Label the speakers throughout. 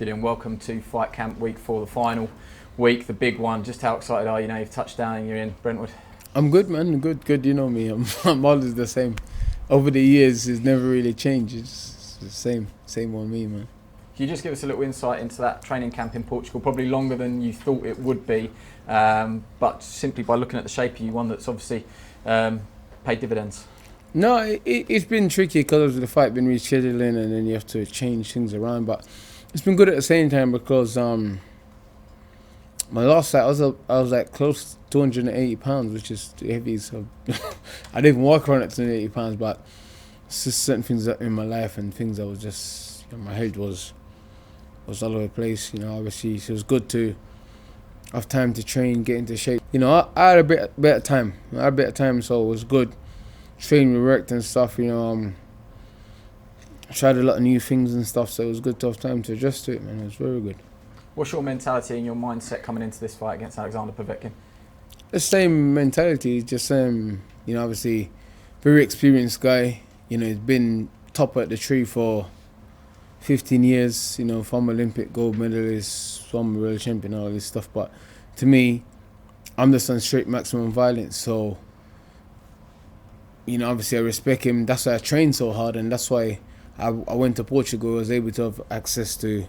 Speaker 1: Dillian, welcome to Fight Camp Week 4, the final week, the big one. Just how excited are you now? You've touched down and you're in Brentwood.
Speaker 2: I'm good, man. Good. You know me. I'm always the same. Over the years, it's never really changed. It's the same on me, man.
Speaker 1: Can you just give us a little insight into that training camp in Portugal? Probably longer than you thought it would be, but simply by looking at the shape of you, one that's obviously paid dividends.
Speaker 2: No, it's been tricky because of the fight been rescheduling, and then you have to change things around. But it's been good at the same time because my last fight I was like close to 280 pounds, which is heavy. So I didn't even walk around at 280 pounds, but it's just certain things in my life and things that was just my head was all over the place. Obviously, so it was good to have time to train, get into shape. I had a bit better time. So it was good. Training, worked and stuff. Tried a lot of new things and stuff. So it was good to have time to adjust to it, man. It was very good.
Speaker 1: What's your mentality and your mindset coming into this fight against Alexander Povetkin?
Speaker 2: The same mentality, just obviously, very experienced guy. He's been top at the tree for 15 years. Former Olympic gold medalist, former world champion, all this stuff. But to me, I'm just on straight maximum violence. So, obviously, I respect him. That's why I trained so hard, and that's why I went to Portugal. I was able to have access to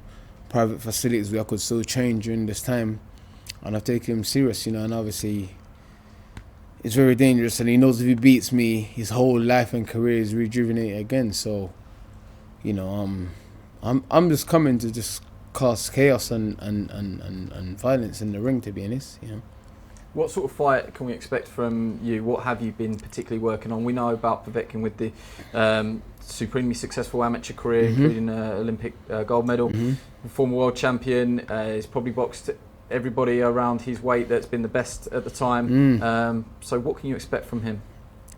Speaker 2: private facilities where I could still train during this time, and I've taken him serious, and obviously it's very dangerous, and he knows if he beats me, his whole life and career is rejuvenated again. So, I'm just coming to just cause chaos and violence in the ring, to be honest.
Speaker 1: What sort of fight can we expect from you? What have you been particularly working on? We know about Povetkin with the supremely successful amateur career, including Olympic gold medal, former world champion. He's probably boxed everybody around his weight that's been the best at the time. So what can you expect from him?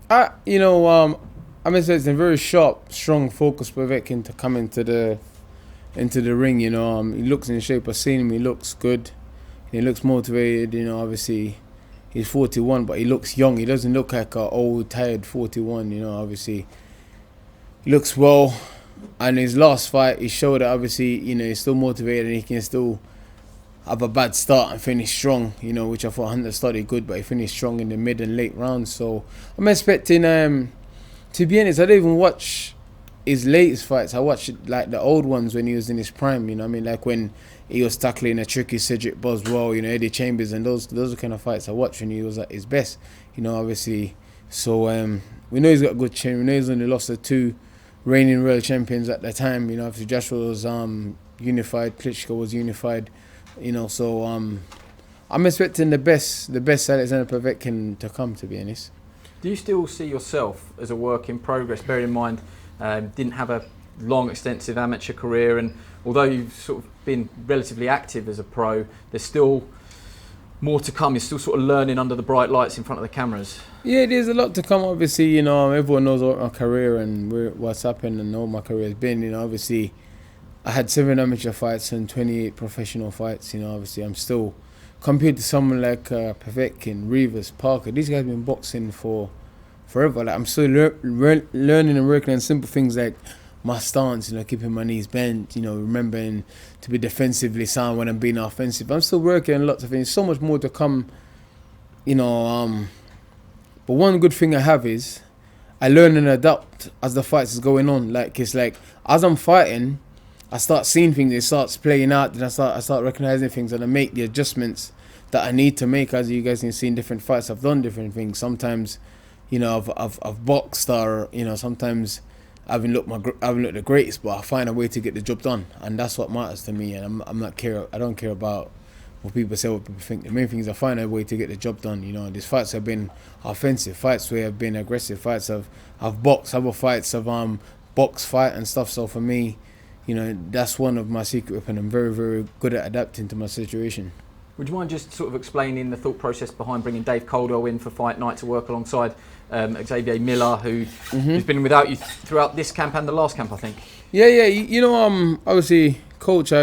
Speaker 2: I'm expecting a very sharp, strong, focused Povetkin to come into the ring. He looks in shape. I've seen him. He looks good. He looks motivated. Obviously, he's 41, but he looks young. He doesn't look like an old, tired 41. Obviously, he looks well. And his last fight, he showed that obviously, he's still motivated and he can still have a bad start and finish strong. Which I thought Hunter started good, but he finished strong in the mid and late rounds. So I'm expecting. To be honest, I don't even watch his latest fights. I watched like the old ones when he was in his prime. Like when he was tackling a tricky Cedric Boswell, Eddie Chambers, and those are the kind of fights I watched when he was at his best. Obviously. So we know he's got a good chin. We know he's only lost to 2 reigning world champions at the time. Obviously Joshua was unified, Klitschko was unified. So I'm expecting the best Alexander Povetkin to come, to be honest.
Speaker 1: Do you still see yourself as a work in progress? Bear in mind, didn't have a long, extensive amateur career, and although you've sort of been relatively active as a pro, there's still more to come. You're still sort of learning under the bright lights in front of the cameras. Yeah,
Speaker 2: there's a lot to come. Obviously, everyone knows what my career and what's happened and all my career has been. Obviously, I had 7 amateur fights and 28 professional fights. Obviously, I'm still, compared to someone like Povetkin, Rivas, Parker, these guys have been boxing for forever. Like, I'm still learning and working on simple things like my stance, keeping my knees bent, remembering to be defensively sound when I'm being offensive. I'm still working on lots of things. So much more to come, But one good thing I have is I learn and adapt as the fights is going on. It's like as I'm fighting, I start seeing things. It starts playing out, and I start recognizing things, and I make the adjustments that I need to make. As you guys can see in different fights, I've done different things. Sometimes, I've boxed, or sometimes I haven't looked the greatest, but I find a way to get the job done, and that's what matters to me. And I don't care about what people say, what people think. The main thing is I find a way to get the job done. These fights have been offensive, fights where I've been aggressive, fights I've boxed, other fights I've box fight and stuff. So for me, that's one of my secret weapons. I'm very, very good at adapting to my situation.
Speaker 1: Would you mind just sort of explaining the thought process behind bringing Dave Coldwell in for fight night to work alongside Xavier Miller, who's been without you throughout this camp and the last camp, I think?
Speaker 2: Yeah. Obviously, coach,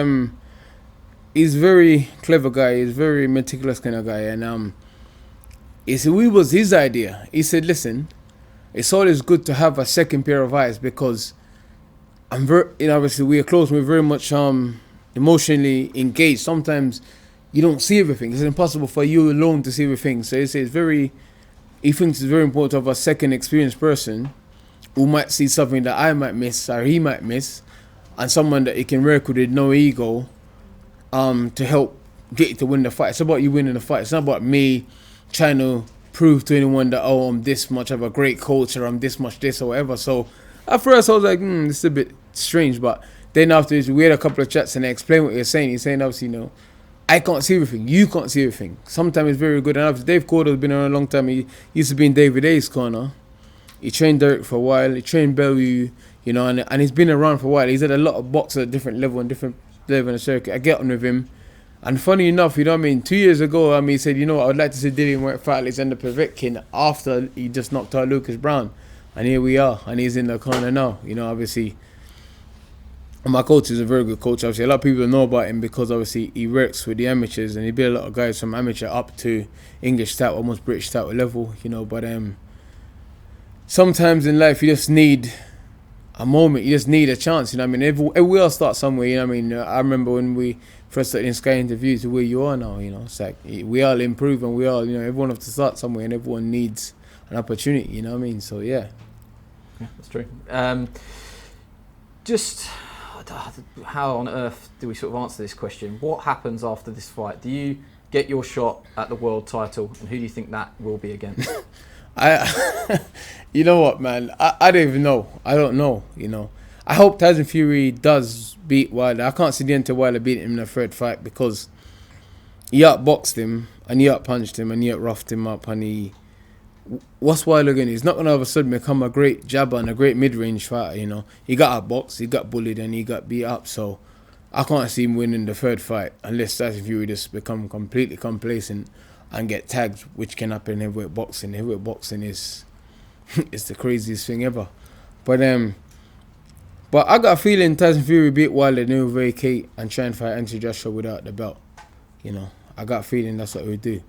Speaker 2: he's a very clever guy. He's a very meticulous kind of guy, and it was his idea. He said, "Listen, it's always good to have a second pair of eyes because I'm very, obviously we are close. We're very much emotionally engaged. Sometimes you don't see everything. It's impossible for you alone to see everything. So he thinks it's very important to have a second experienced person who might see something that I might miss or he might miss, and someone that he can work with no ego, to help get you to win the fight. It's about you winning the fight. It's not about me trying to prove to anyone that, oh, I'm this much of a great coach or I'm this much this or whatever. So at first I was like, this is a bit strange, but then afterwards we had a couple of chats and I explained what you're saying. He's saying, obviously, I can't see everything. You can't see everything. Sometimes it's very good. And obviously Dave Coldwell has been around a long time. He used to be in David A's corner. He trained Derek for a while. He trained Bellew, and he's been around for a while. He's had a lot of boxers at different level and different level in the circuit. I get on with him. And funny enough, 2 years ago, he said, I would like to see Dillian Whyte fight Alexander Povetkin after he just knocked out Lucas Brown. And here we are. And he's in the corner now. Obviously, my coach is a very good coach. Obviously, a lot of people know about him because obviously he works with the amateurs and he beat a lot of guys from amateur up to English title, almost British title level, But sometimes in life you just need a moment, you just need a chance. We all start somewhere. I remember when we first started in Sky interviews to where you are now. It's like we all improve and we all, everyone has to start somewhere and everyone needs an opportunity. So yeah,
Speaker 1: that's true. Just how on earth do we sort of answer this question? What happens after this fight? Do you get your shot at the world title, and who do you think that will be against?
Speaker 2: You know what, man? I don't even know. I don't know. I hope Tyson Fury does beat Wilder. I can't see Deontay Wilder beating him in the third fight because he outboxed him and he outpunched him and he outroughed him up and what's Wilder going to do? He's not going to all of a sudden become a great jabber and a great mid-range fighter, He got outboxed, he got bullied and he got beat up. So I can't see him winning the third fight unless Tyson Fury just become completely complacent and get tagged, which can happen in heavyweight boxing. Heavyweight boxing is the craziest thing ever. But I got a feeling Tyson Fury beat Wilder, then he'll vacate and try and fight Anthony Joshua without the belt. I got a feeling that's what he'll do.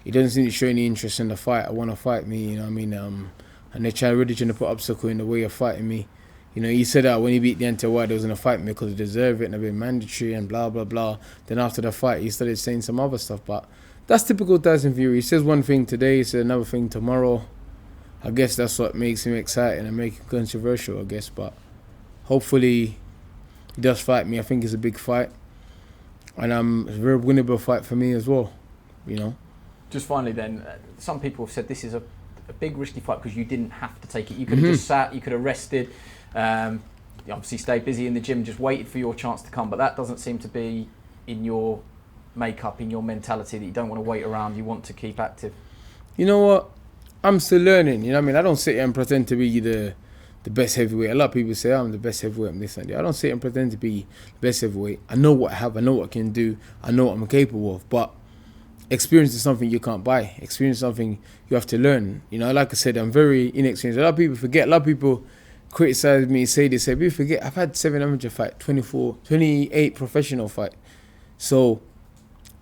Speaker 2: He doesn't seem to show any interest in the fight. I want to fight me, and they're really trying to put obstacle in the way of fighting me. He said that when he beat Deontay Wilder, he was going to fight me because he deserved it and it'd been mandatory and blah, blah, blah. Then after the fight, he started saying some other stuff. But that's typical Tyson Fury. He says one thing today, he says another thing tomorrow. I guess that's what makes him exciting and make him controversial, I guess. But hopefully he does fight me. I think it's a big fight. And it's a very winnable fight for me as well,
Speaker 1: Just finally then, some people have said this is a big risky fight because you didn't have to take it. You could have just sat, you could have rested, you obviously stayed busy in the gym, just waited for your chance to come. But that doesn't seem to be in your makeup, in your mentality, that you don't want to wait around, you want to keep active.
Speaker 2: You know what? I'm still learning, I don't sit here and pretend to be the best heavyweight. A lot of people say, I'm the best heavyweight, I'm this and that. I don't sit here and pretend to be the best heavyweight. I know what I have, I know what I can do, I know what I'm capable of. But experience is something you can't buy. Experience is something you have to learn. Like I said, I'm very inexperienced. A lot of people forget. A lot of people criticize me, say people forget. I've had 7 amateur fight, 28 professional fight. So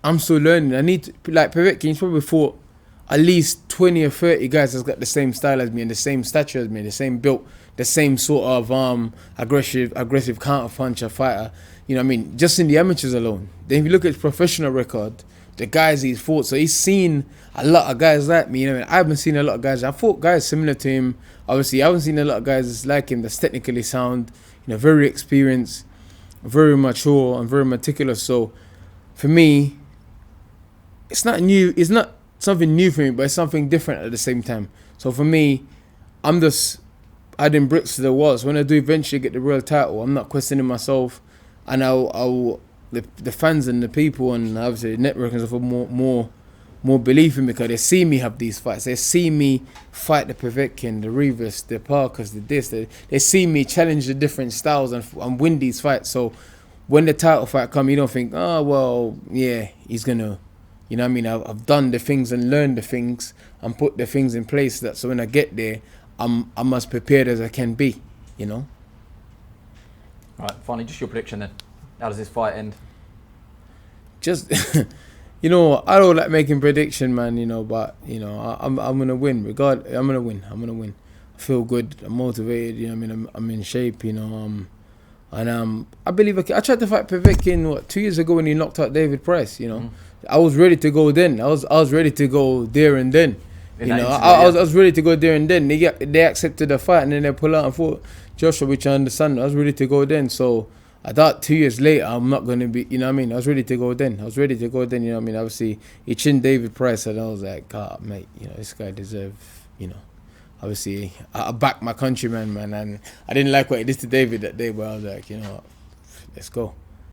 Speaker 2: I'm still learning. I need to, like Povetkin, he's probably fought at least 20 or 30 guys that's got the same style as me and the same stature as me, the same build, the same sort of aggressive counter-puncher fighter. Just in the amateurs alone. Then if you look at his professional record, the guys he's fought, so he's seen a lot of guys like me. I haven't seen a lot of guys. I fought guys similar to him. Obviously, I haven't seen a lot of guys like him that's technically sound, very experienced, very mature, and very meticulous. So, for me, it's not new. It's not something new for me, but it's something different at the same time. So for me, I'm just adding bricks to the walls. When I do eventually get the real title, I'm not questioning myself, and the fans and the people and obviously the network and stuff have more belief in me because they see me have these fights. They see me fight the Povetkin, the Rivas, the Parkers, the this. They see me challenge the different styles and win these fights. So when the title fight comes, you don't think, oh well, yeah, he's gonna. I've done the things and learned the things and put the things in place so when I get there, I'm as prepared as I can be, All
Speaker 1: right, finally, just your prediction then. How does this fight end?
Speaker 2: Just, I don't like making prediction, man, but, I'm going to win. I'm going to win. I feel good. I'm motivated, I'm in shape, I'm And I believe I tried to fight Povetkin 2 years ago when he knocked out David Price. You know, I was ready to go then. I was ready to go there and then. I was ready to go there and then. They accepted the fight and then they pull out and fought Joshua, which I understand. I was ready to go then. So I thought 2 years later I'm not gonna be. You know what I mean? I was ready to go then. You know what I mean? Obviously he chinned David Price and I was like, God, mate, you know this guy deserves. You know. Obviously, I backed my countryman, man, and I didn't like what he did to David that day, but I was like, you know what, let's go.